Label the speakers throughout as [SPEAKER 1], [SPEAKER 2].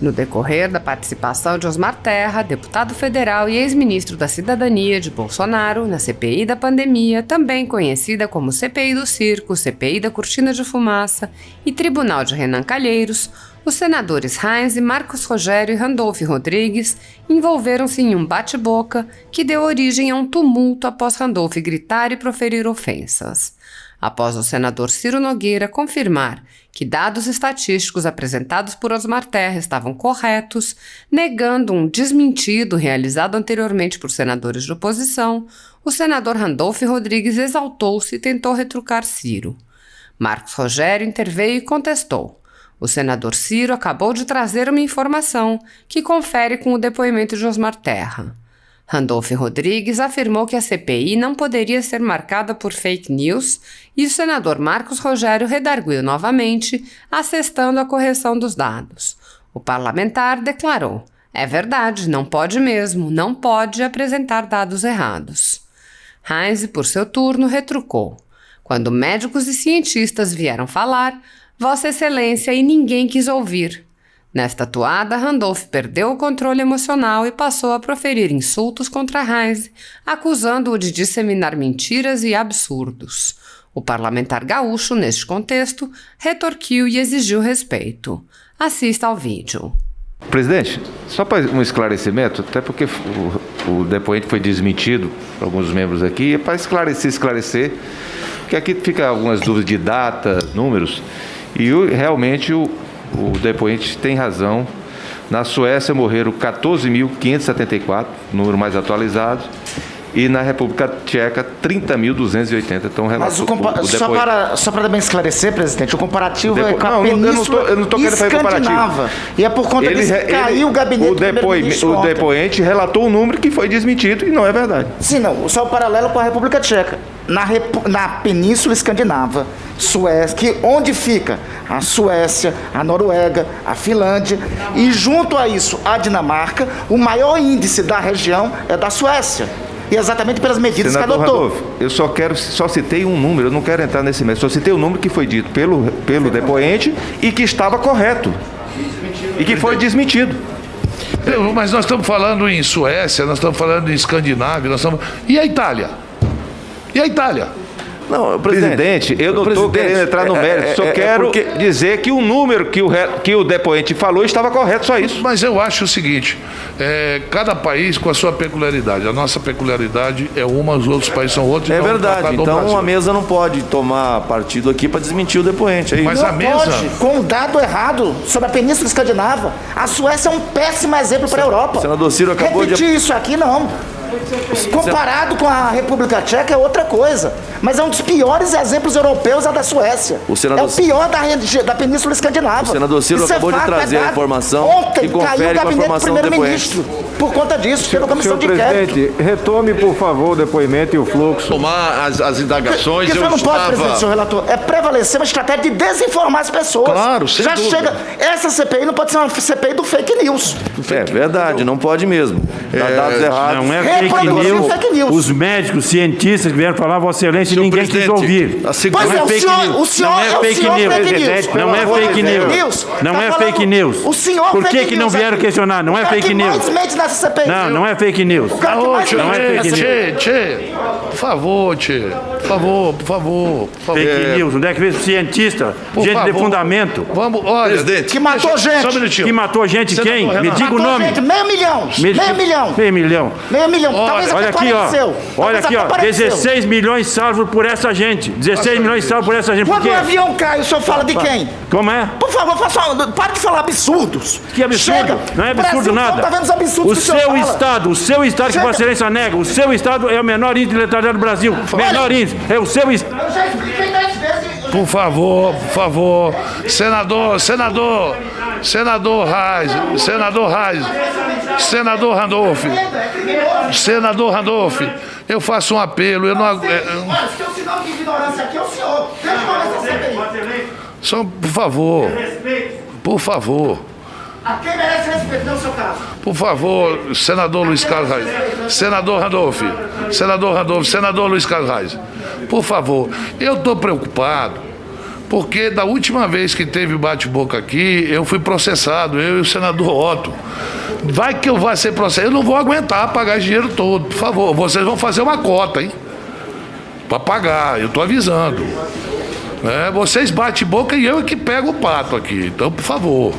[SPEAKER 1] No decorrer da participação de Osmar Terra, deputado federal e ex-ministro da Cidadania de Bolsonaro, na CPI da pandemia, também conhecida como CPI do Circo, CPI da Cortina de Fumaça e Tribunal de Renan Calheiros, os senadores Heinz, Marcos Rogério e Randolph Rodrigues envolveram-se em um bate-boca que deu origem a um tumulto após Randolph gritar e proferir ofensas. Após o senador Ciro Nogueira confirmar que dados estatísticos apresentados por Osmar Terra estavam corretos, negando um desmentido realizado anteriormente por senadores de oposição, o senador Randolph Rodrigues exaltou-se e tentou retrucar Ciro. Marcos Rogério interveio e contestou. O senador Ciro acabou de trazer uma informação que confere com o depoimento de Osmar Terra. Randolph Rodrigues afirmou que a CPI não poderia ser marcada por fake news e o senador Marcos Rogério redarguiu novamente, assestando a correção dos dados. O parlamentar declarou: "É verdade, não pode mesmo, não pode apresentar dados errados." Heinz, por seu turno, retrucou: "Quando médicos e cientistas vieram falar, Vossa Excelência e ninguém quis ouvir." Nesta toada, Randolph perdeu o controle emocional e passou a proferir insultos contra Heinz, acusando-o de disseminar mentiras e absurdos. O parlamentar gaúcho, neste contexto, retorquiu e exigiu respeito. Assista ao vídeo.
[SPEAKER 2] Presidente, só para um esclarecimento, até porque o depoente foi desmentido por alguns membros aqui, é para esclarecer, porque aqui fica algumas dúvidas de data, números, e realmente o depoente tem razão. Na Suécia morreram 14.574, número mais atualizado, e na República Tcheca 30.280. Então,
[SPEAKER 3] mas só para também esclarecer, presidente, o comparativo é com a Península
[SPEAKER 2] eu não estou querendo fazer comparativo.
[SPEAKER 3] E é por conta disso que caiu o gabinete do primeiro-ministro
[SPEAKER 2] O depoente relatou um número que foi desmentido e não é verdade.
[SPEAKER 3] Sim, não. Só o paralelo com a República Tcheca. Na Península Escandinava, Suécia, onde fica a Suécia, a Noruega, a Finlândia, e junto a isso a Dinamarca, o maior índice da região é da Suécia. E exatamente pelas medidas
[SPEAKER 2] Senador
[SPEAKER 3] que adotou.
[SPEAKER 2] Randolph, eu só citei um número, eu não quero entrar nesse mérito, só citei o número que foi dito pelo depoente e que estava correto. E que foi desmentido.
[SPEAKER 4] Mas nós estamos falando em Suécia, nós estamos falando em Escandinávia, E a Itália? E a Itália?
[SPEAKER 2] Não, presidente, eu não estou querendo entrar no mérito, só quero dizer que o número que o depoente falou estava correto, só isso.
[SPEAKER 4] Mas eu acho o seguinte, cada país com a sua peculiaridade. A nossa peculiaridade é uma, os outros países são outros.
[SPEAKER 5] É verdade, então a mesa não pode tomar partido aqui para desmentir o depoente. Aí.
[SPEAKER 4] Mas
[SPEAKER 3] não
[SPEAKER 4] a mesa...
[SPEAKER 3] pode, com um dado errado sobre a Península Escandinava. A Suécia é um péssimo exemplo para a Europa.
[SPEAKER 5] O senador Ciro acabou
[SPEAKER 3] Repetir isso aqui, não. Comparado com a República Tcheca é outra coisa. Mas é um dos piores exemplos europeus, a da Suécia. É o pior da Península Escandinava.
[SPEAKER 5] O senador Ciro acabou de trazer a informação
[SPEAKER 3] ontem
[SPEAKER 5] que confere com a informação do
[SPEAKER 3] primeiro-ministro. Por conta disso, pela comissão de inquérito.
[SPEAKER 6] Presidente, retome, por favor, o depoimento e o fluxo.
[SPEAKER 7] Tomar as indagações,
[SPEAKER 3] eu não pode, presidente, senhor relator. É prevalecer uma estratégia de desinformar as pessoas.
[SPEAKER 4] Claro, sem
[SPEAKER 3] Já
[SPEAKER 4] dúvida.
[SPEAKER 3] chega. Essa CPI não pode ser uma CPI do fake news.
[SPEAKER 5] É verdade, não pode mesmo. Dá dados errados.
[SPEAKER 6] Não é fake news. Os médicos, cientistas que vieram falar, Vossa Excelência, e ninguém quis ouvir.
[SPEAKER 3] Pois é, o senhor
[SPEAKER 6] não é fake news. Não é fake news. Não é fake news.
[SPEAKER 3] O senhor
[SPEAKER 6] Por que não vieram questionar? Não é fake news. Não é fake news. Não é fake news.
[SPEAKER 4] Tchê, por favor, Tchê. Por favor.
[SPEAKER 6] Fake news. Onde é que veio cientista? Gente de fundamento.
[SPEAKER 4] Vamos, olha.
[SPEAKER 7] Presidente.
[SPEAKER 3] Que matou gente.
[SPEAKER 4] Só um minutinho.
[SPEAKER 6] Que matou gente quem? Me diga o nome.
[SPEAKER 3] Gente, meio milhão.
[SPEAKER 6] Meio milhão. Olha aqui, ó. Olha aqui, ó. 16 milhões salvos por essa gente. 16 milhões salvos por essa gente.
[SPEAKER 3] Quando o avião cai, o senhor fala de quem?
[SPEAKER 6] Como é?
[SPEAKER 3] Por favor, pare de falar absurdos.
[SPEAKER 6] Que absurdo?
[SPEAKER 3] Chega.
[SPEAKER 6] Não é absurdo
[SPEAKER 3] Brasil,
[SPEAKER 6] nada.
[SPEAKER 3] Tá vendo os absurdos
[SPEAKER 6] O
[SPEAKER 3] que o senhor
[SPEAKER 6] seu estado que
[SPEAKER 3] Chega.
[SPEAKER 6] Vossa Excelência nega, o seu estado é o menor índice de letalidade do Brasil. Menor índice. É o seu estado.
[SPEAKER 3] Eu já expliquei 10 vezes.
[SPEAKER 4] Por favor. Senador Randolph, eu faço um apelo, eu não
[SPEAKER 3] Olha, se o sinal de ignorância aqui é o senhor. Deixa eu começar essa CPI.
[SPEAKER 4] Só, por favor.
[SPEAKER 3] A quem merece respeito, não o seu caso.
[SPEAKER 4] Por favor, senador Luiz Carlos Reis. Senador Randolph, senador Luiz Carlos Reis. Por favor, eu estou preocupado Porque da última vez que teve bate-boca aqui, eu fui processado, eu e o senador Otto. Vai que eu vá ser processado, eu não vou aguentar pagar esse dinheiro todo, por favor. Vocês vão fazer uma cota, hein? Para pagar, eu estou avisando. Vocês batem boca e eu é que pego o pato aqui. Então, por favor.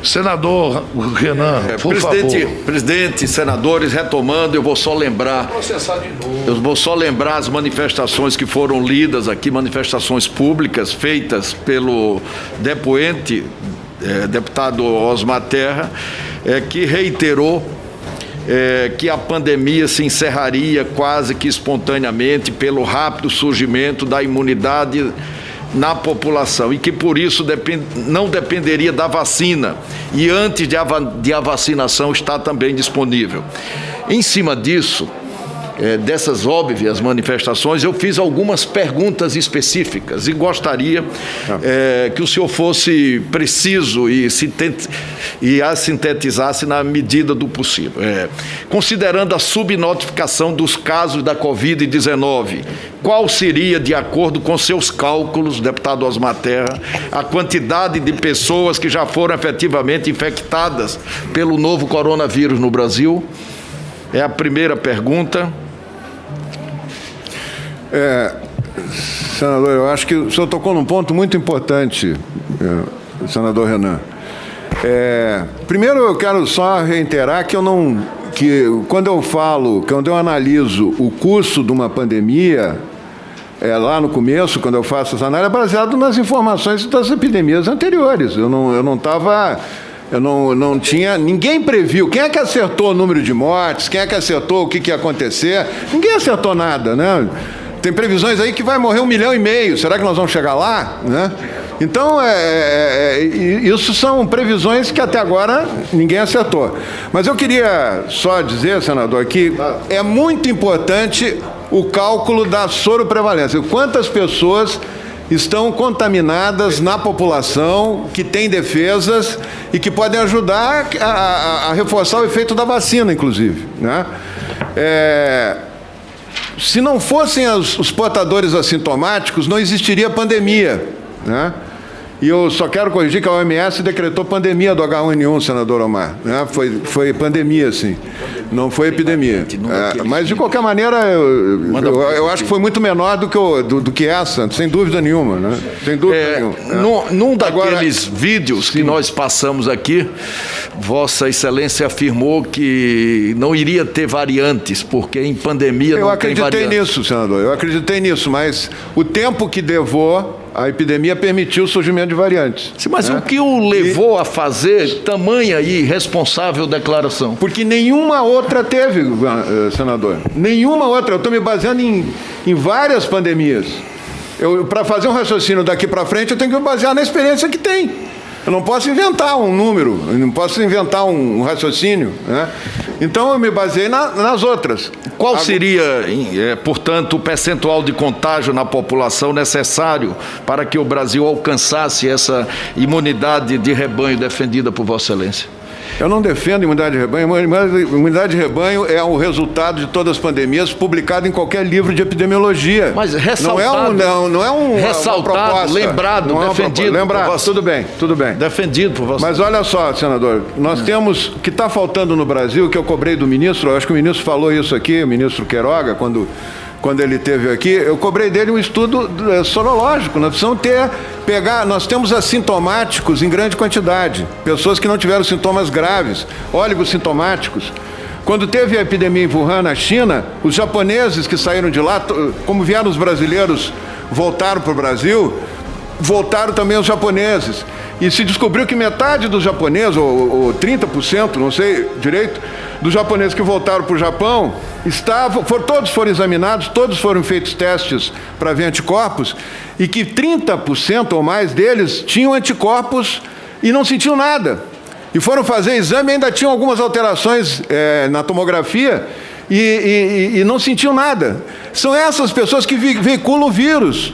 [SPEAKER 4] Senador Renan, por favor.
[SPEAKER 7] Presidente, senadores, retomando, eu vou só lembrar.
[SPEAKER 4] Processar de novo.
[SPEAKER 7] Eu vou só lembrar as manifestações que foram lidas aqui, manifestações públicas feitas pelo depoente, deputado Osmar Terra, que reiterou que a pandemia se encerraria quase que espontaneamente pelo rápido surgimento da imunidade na população e que por isso não dependeria da vacina e antes de a vacinação estar também disponível. Em cima disso, dessas óbvias manifestações, eu fiz algumas perguntas específicas e gostaria que o senhor fosse preciso e a sintetizasse na medida do possível. Considerando a subnotificação dos casos da Covid-19, qual seria, de acordo com seus cálculos, deputado Osmar Terra, a quantidade de pessoas que já foram efetivamente infectadas pelo novo coronavírus no Brasil? É a primeira pergunta.
[SPEAKER 8] Senador, eu acho que o senhor tocou num ponto muito importante, senador Renan. Primeiro, eu quero só reiterar que quando eu analiso o curso de uma pandemia, lá no começo, quando eu faço essa análise, é baseado nas informações das epidemias anteriores. Eu não tinha, ninguém previu. Quem é que acertou o número de mortes? Quem é que acertou o que ia acontecer? Ninguém acertou nada, né? Tem previsões aí que vai morrer 1,5 milhão. Será que nós vamos chegar lá? Né? Então, isso são previsões que até agora ninguém acertou. Mas eu queria só dizer, senador, que é muito importante o cálculo da soroprevalência. Quantas pessoas estão contaminadas na população, que tem defesas e que podem ajudar a reforçar o efeito da vacina, inclusive. Né? Se não fossem os portadores assintomáticos, não existiria pandemia. Né? E eu só quero corrigir que a OMS decretou pandemia do H1N1, senador Omar. Né? Foi pandemia, sim. Não foi epidemia. Mas, de qualquer maneira, eu acho que foi muito menor do que essa, sem dúvida nenhuma. Né? Sem dúvida nenhuma.
[SPEAKER 7] Num daqueles vídeos que nós passamos aqui, Vossa Excelência afirmou que não iria ter variantes, porque em pandemia não tem variantes.
[SPEAKER 8] Eu acreditei nisso, senador. Eu acreditei nisso, mas o tempo que levou, a epidemia permitiu o surgimento de variantes.
[SPEAKER 7] Sim, mas o que o levou a fazer tamanha e irresponsável declaração?
[SPEAKER 8] Porque nenhuma outra teve, senador. Nenhuma outra. Eu estou me baseando em várias pandemias. Para fazer um raciocínio daqui para frente, eu tenho que me basear na experiência que tem. Eu não posso inventar um número, eu não posso inventar um raciocínio. Né? Então, eu me baseei nas outras.
[SPEAKER 7] Qual seria, portanto, o percentual de contágio na população necessário para que o Brasil alcançasse essa imunidade de rebanho defendida por Vossa Excelência?
[SPEAKER 8] Eu não defendo imunidade de rebanho, mas imunidade de rebanho é o resultado de todas as pandemias publicado em qualquer livro de epidemiologia.
[SPEAKER 7] Mas ressaltado,
[SPEAKER 8] não é
[SPEAKER 7] ressaltado, lembrado, defendido.
[SPEAKER 8] Lembrado, tudo bem.
[SPEAKER 7] Defendido por você.
[SPEAKER 8] Mas olha só, senador, nós temos, o que está faltando no Brasil, que eu cobrei do ministro, eu acho que o ministro falou isso aqui, o ministro Queiroga, quando ele esteve aqui, eu cobrei dele um estudo sorológico. Nós precisamos nós temos assintomáticos em grande quantidade, pessoas que não tiveram sintomas graves, oligossintomáticos. Quando teve a epidemia em Wuhan, na China, os japoneses que saíram de lá, como vieram os brasileiros, voltaram para o Brasil, voltaram também os japoneses. E se descobriu que metade dos japoneses, ou 30%, não sei direito, dos japoneses que voltaram para o Japão, todos foram examinados, todos foram feitos testes para ver anticorpos, e que 30% ou mais deles tinham anticorpos e não sentiam nada. E foram fazer exame e ainda tinham algumas alterações na tomografia e não sentiam nada. São essas pessoas que veiculam o vírus.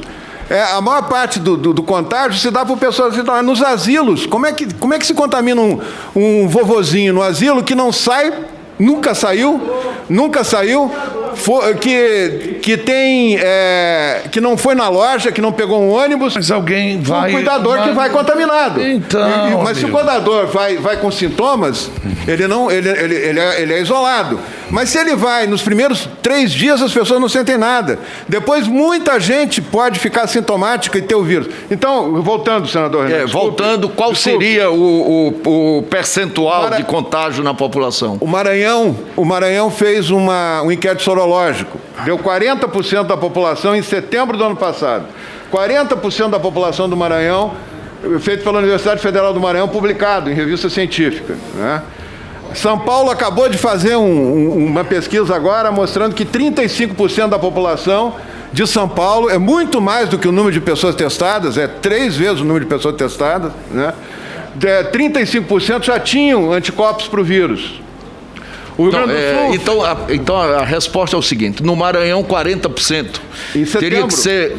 [SPEAKER 8] A maior parte do contágio se dá por pessoas nos asilos. Como é que se contamina um vovozinho no asilo que não sai, nunca saiu, que não foi na loja, que não pegou um ônibus.
[SPEAKER 4] Mas alguém vai...
[SPEAKER 8] Um cuidador que vai contaminado.
[SPEAKER 4] Então,
[SPEAKER 8] mas se o cuidador vai com sintomas, ele é isolado. Mas se ele vai, nos primeiros 3 dias as pessoas não sentem nada. Depois muita gente pode ficar sintomática e ter o vírus. Então, voltando, senador Renan,
[SPEAKER 7] voltando, qual seria o percentual de contágio na população?
[SPEAKER 8] O Maranhão fez um inquérito sorológico. Deu 40% da população em setembro do ano passado. 40% da população do Maranhão, feito pela Universidade Federal do Maranhão, publicado em revista científica, né? São Paulo acabou de fazer uma pesquisa agora mostrando que 35% da população de São Paulo, é muito mais do que o número de pessoas testadas, é 3 vezes o número de pessoas testadas, né? 35% já tinham anticorpos para o vírus. O Rio Grande do Sul...
[SPEAKER 7] Então a resposta é o seguinte: no Maranhão 40%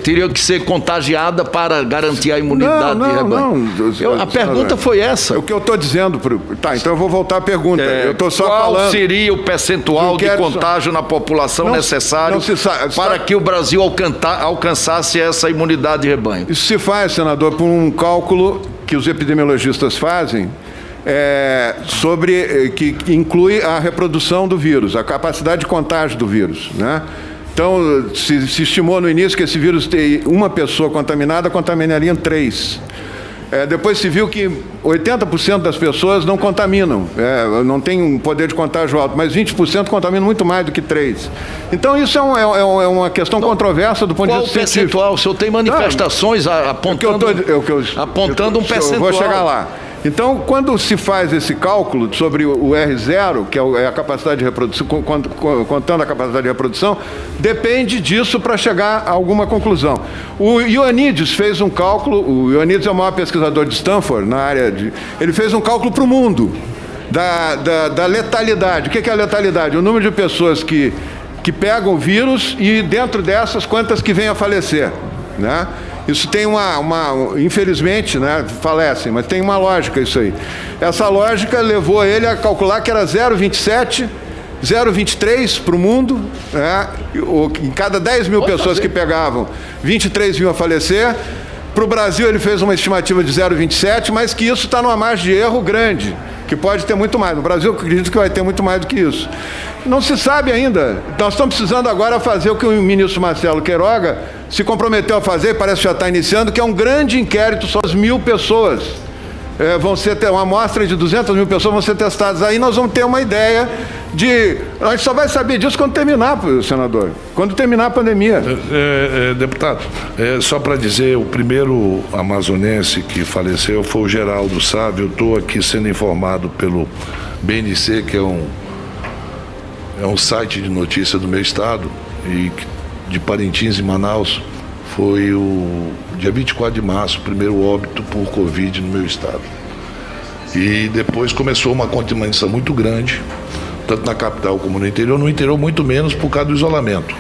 [SPEAKER 7] teria que ser contagiada para garantir a imunidade de rebanho. A pergunta foi essa.
[SPEAKER 8] O que eu estou dizendo... Tá, então eu vou voltar à pergunta. Eu estou só
[SPEAKER 7] qual
[SPEAKER 8] falando...
[SPEAKER 7] seria o percentual de contágio na população necessário para que o Brasil alcançasse essa imunidade de rebanho?
[SPEAKER 8] Isso se faz, senador, por um cálculo que os epidemiologistas fazem, que inclui a reprodução do vírus, a capacidade de contágio do vírus, né? Então, se estimou no início que esse vírus tem uma pessoa contaminada, contaminariam 3. Depois se viu que 80% das pessoas não contaminam, não tem um poder de contágio alto, mas 20% contaminam muito mais do que 3. Então, isso é uma questão controversa do ponto de vista científico.
[SPEAKER 7] Qual percentual? O senhor tem manifestações apontando um percentual.
[SPEAKER 8] Eu vou chegar lá. Então, quando se faz esse cálculo sobre o R0, que é a capacidade de reprodução, contando a capacidade de reprodução, depende disso para chegar a alguma conclusão. O Ioannidis fez um cálculo, o Ioannidis é o maior pesquisador de Stanford, na área de... Ele fez um cálculo para o mundo da letalidade. O que é a letalidade? O número de pessoas que pegam o vírus e, dentro dessas, quantas que vêm a falecer, né? Isso tem infelizmente, né, falecem, mas tem uma lógica isso aí. Essa lógica levou ele a calcular que era 0,27, 0,23 para o mundo, né? Em cada 10 mil pessoas que pegavam, 23 vinham a falecer. Para o Brasil ele fez uma estimativa de 0,27, mas que isso está numa margem de erro grande, que pode ter muito mais. No Brasil eu acredito que vai ter muito mais do que isso. Não se sabe ainda. Nós estamos precisando agora fazer o que o ministro Marcelo Queiroga se comprometeu a fazer, parece que já está iniciando, que é um grande inquérito sobre as 1.000 pessoas. Vão ser uma amostra de 200 mil pessoas vão ser testadas. Aí nós vamos ter uma ideia de... A gente só vai saber disso quando terminar, senador. Quando terminar a pandemia.
[SPEAKER 4] Deputado, só para dizer, o primeiro amazonense que faleceu foi o Geraldo Sávio. Eu estou aqui sendo informado pelo BNC, que é um site de notícia do meu estado, e de Parintins e Manaus. Foi o dia 24 de março, o primeiro óbito por Covid no meu estado. E depois começou uma contaminação muito grande, tanto na capital como no interior. No interior, muito menos por causa do isolamento.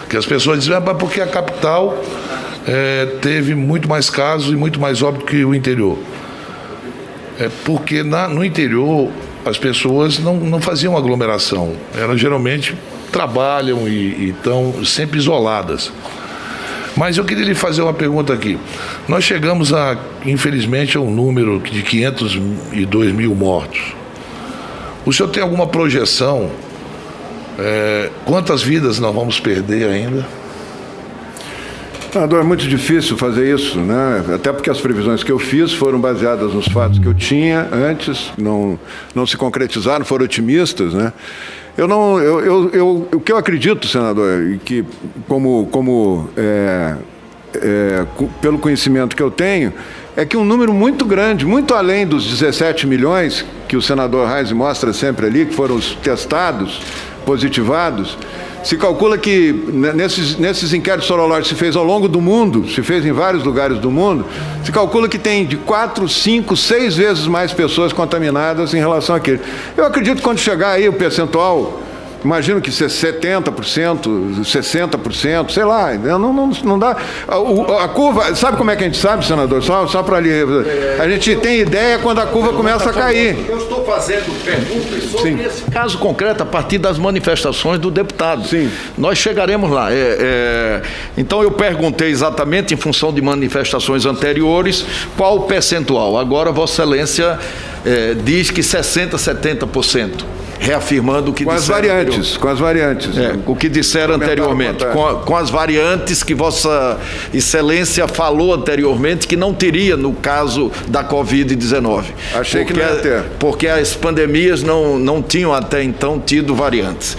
[SPEAKER 4] Que as pessoas dizem, porque a capital teve muito mais casos e muito mais óbito que o interior. Porque no interior as pessoas não faziam aglomeração. Elas geralmente trabalham e estão sempre isoladas. Mas eu queria lhe fazer uma pergunta aqui. Nós chegamos, infelizmente, a um número de 502 mil mortos. O senhor tem alguma projeção? Quantas vidas nós vamos perder ainda?
[SPEAKER 8] É muito difícil fazer isso, né? Até porque as previsões que eu fiz foram baseadas nos fatos que eu tinha antes, não se concretizaram, foram otimistas, né? O que eu acredito, senador, que pelo conhecimento que eu tenho, é que um número muito grande, muito além dos 17 milhões que o senador Reis mostra sempre ali, que foram os testados, positivados, se calcula que nesses inquéritos sorológicos se fez ao longo do mundo, se fez em vários lugares do mundo, se calcula que tem de 4, 5, 6 vezes mais pessoas contaminadas em relação àquele. Eu acredito que quando chegar aí o percentual Imagino que ser 70%, 60%, sei lá, não dá. A curva, sabe como é que a gente sabe, senador? Só para ali. A gente tem ideia quando a curva começa a cair.
[SPEAKER 7] Eu estou fazendo perguntas sobre esse caso concreto a partir das manifestações do deputado.
[SPEAKER 8] Sim.
[SPEAKER 7] Nós chegaremos lá. Então eu perguntei exatamente, em função de manifestações anteriores, qual o percentual. Agora Vossa Excelência diz que 60%, 70%. Reafirmando o que
[SPEAKER 8] Com as variantes.
[SPEAKER 7] O que disseram anteriormente. Com as variantes que Vossa Excelência falou anteriormente que não teria no caso da Covid-19.
[SPEAKER 8] Achei que não ia ter.
[SPEAKER 7] Porque as pandemias não tinham até então tido variantes.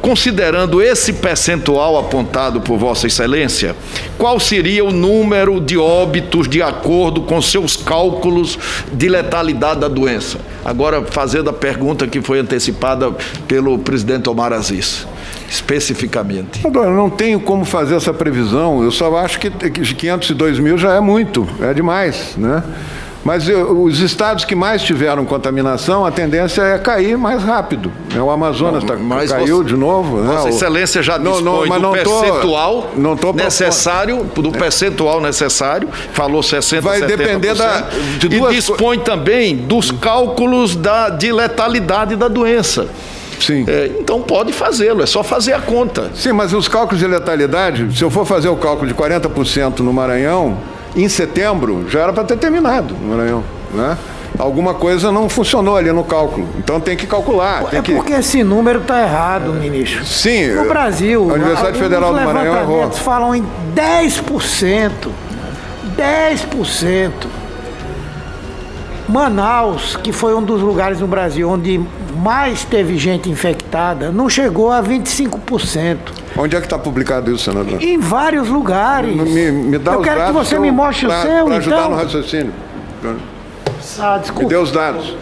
[SPEAKER 7] Considerando esse percentual apontado por Vossa Excelência, qual seria o número de óbitos de acordo com seus cálculos de letalidade da doença? Agora, fazendo a pergunta que foi antecipada pelo presidente Omar Aziz, especificamente.
[SPEAKER 8] Agora, eu não tenho como fazer essa previsão, eu só acho que 502 mil já é muito, é demais, né? Mas os estados que mais tiveram contaminação, a tendência é cair mais rápido. O Amazonas caiu de novo.
[SPEAKER 7] Vossa Excelência já dispõe do percentual necessário, falou 60%,
[SPEAKER 8] vai 70%, depender
[SPEAKER 7] e dispõe também dos cálculos de letalidade da doença.
[SPEAKER 8] Sim.
[SPEAKER 7] Então pode fazê-lo, é só fazer a conta.
[SPEAKER 8] Sim, mas os cálculos de letalidade, se eu for fazer o cálculo de 40% no Maranhão, em setembro já era para ter terminado no Maranhão, né? Alguma coisa não funcionou ali no cálculo, então tem que calcular.
[SPEAKER 9] Porque esse número está errado, ministro.
[SPEAKER 8] Sim.
[SPEAKER 9] No Brasil,
[SPEAKER 8] a Universidade Federal do Maranhão errou.
[SPEAKER 9] Os falam em 10%. 10%. Manaus, que foi um dos lugares no Brasil onde mais teve gente infectada, não chegou a 25%.
[SPEAKER 8] Onde é que está publicado isso, senador?
[SPEAKER 9] Em vários lugares.
[SPEAKER 8] Me dá
[SPEAKER 9] Eu
[SPEAKER 8] os
[SPEAKER 9] quero
[SPEAKER 8] dados
[SPEAKER 9] que você me mostre o seu,
[SPEAKER 8] para ajudar
[SPEAKER 9] então.
[SPEAKER 8] no raciocínio.
[SPEAKER 9] Desculpa.
[SPEAKER 8] Me dê os dados.